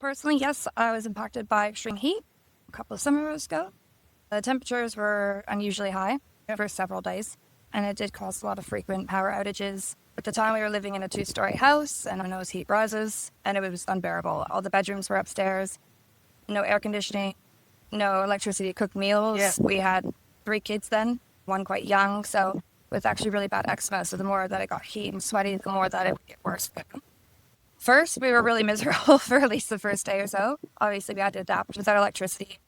Personally, yes, I was impacted by extreme heat a couple of summers ago. The temperatures were unusually high for several days, and it did cause a lot of frequent power outages. At the time, we were living in a 2-story house, and I know heat rises, and it was unbearable. All the bedrooms were upstairs, no air conditioning, no electricity to cook meals. Yeah. We had 3 kids then, one quite young, so it was actually really bad eczema. So the more that it got heat and sweaty, the more that it would get worse. First, we were really miserable for at least the first day or so. Obviously, we had to adapt without electricity.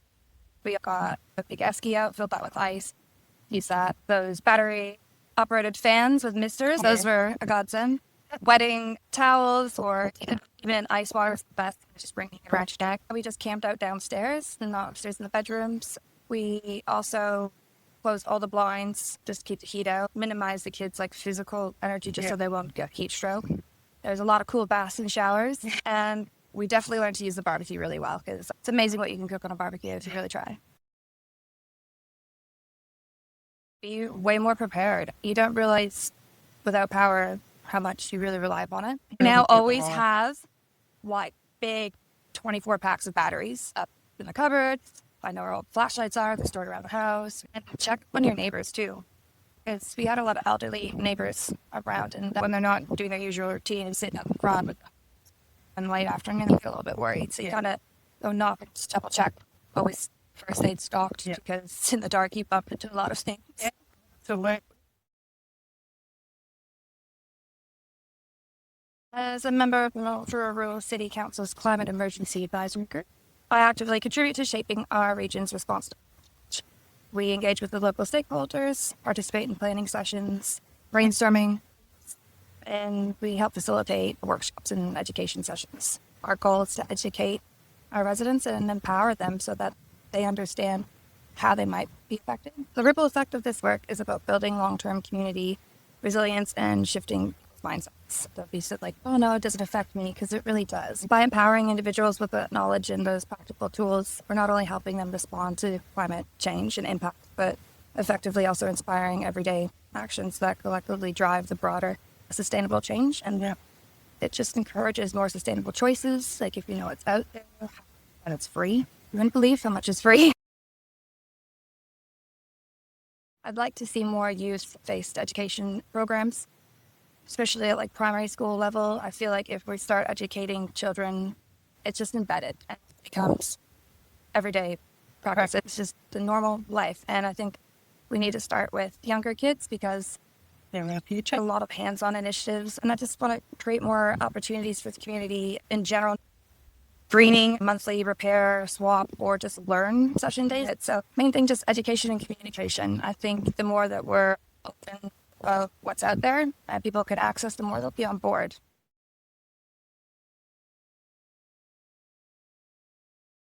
We got a big esky out, filled that with ice. Use that. Those battery-operated fans with misters, those were a godsend. Wetting towels or even ice water is the best. Just bringing it around your neck. We just camped out downstairs and not upstairs in the bedrooms. We also closed all the blinds just to keep the heat out. Minimize the kids' physical energy just so they won't get heat stroke. There's a lot of cool baths and showers, and we definitely learned to use the barbecue really well because it's amazing what you can cook on a barbecue if you really try. Be way more prepared. You don't realize without power how much you really rely upon it. Now always have big 24 packs of batteries up in the cupboards. I know where all the flashlights are. They're stored around the house. And check on your neighbors too. Because we had a lot of elderly neighbors around, and when they're not doing their usual routine and sitting up front with them in the late afternoon, they feel a little bit worried. So you kind of go knock and just double check. Always first aid stocked because in the dark you bump into a lot of things. Yeah. So what? As a member of the Mildura Rural City Council's Climate Emergency Advisory Group, I actively contribute to shaping our region's response to change. We engage with the local stakeholders, participate in planning sessions, brainstorming, and we help facilitate workshops and education sessions. Our goal is to educate our residents and empower them so that they understand how they might be affected. The ripple effect of this work is about building long-term community resilience and shifting mindsets. Don't be so oh no, it doesn't affect me, because it really does. By empowering individuals with the knowledge and those practical tools, we're not only helping them respond to climate change and impact, but effectively also inspiring everyday actions that collectively drive the broader sustainable change. And it just encourages more sustainable choices. If you know it's out there and it's free, you wouldn't believe how much is free. I'd like to see more youth-based education programs, especially at primary school level. I feel like if we start educating children, it's just embedded and it becomes everyday progress. It's just the normal life. And I think we need to start with younger kids because They're our future. a lot of hands-on initiatives. And I just want to create more opportunities for the community in general. Greening, monthly repair, swap, or just learn session days. So main thing, just education and communication. I think the more that we're open of what's out there and people could access, the more they'll be on board.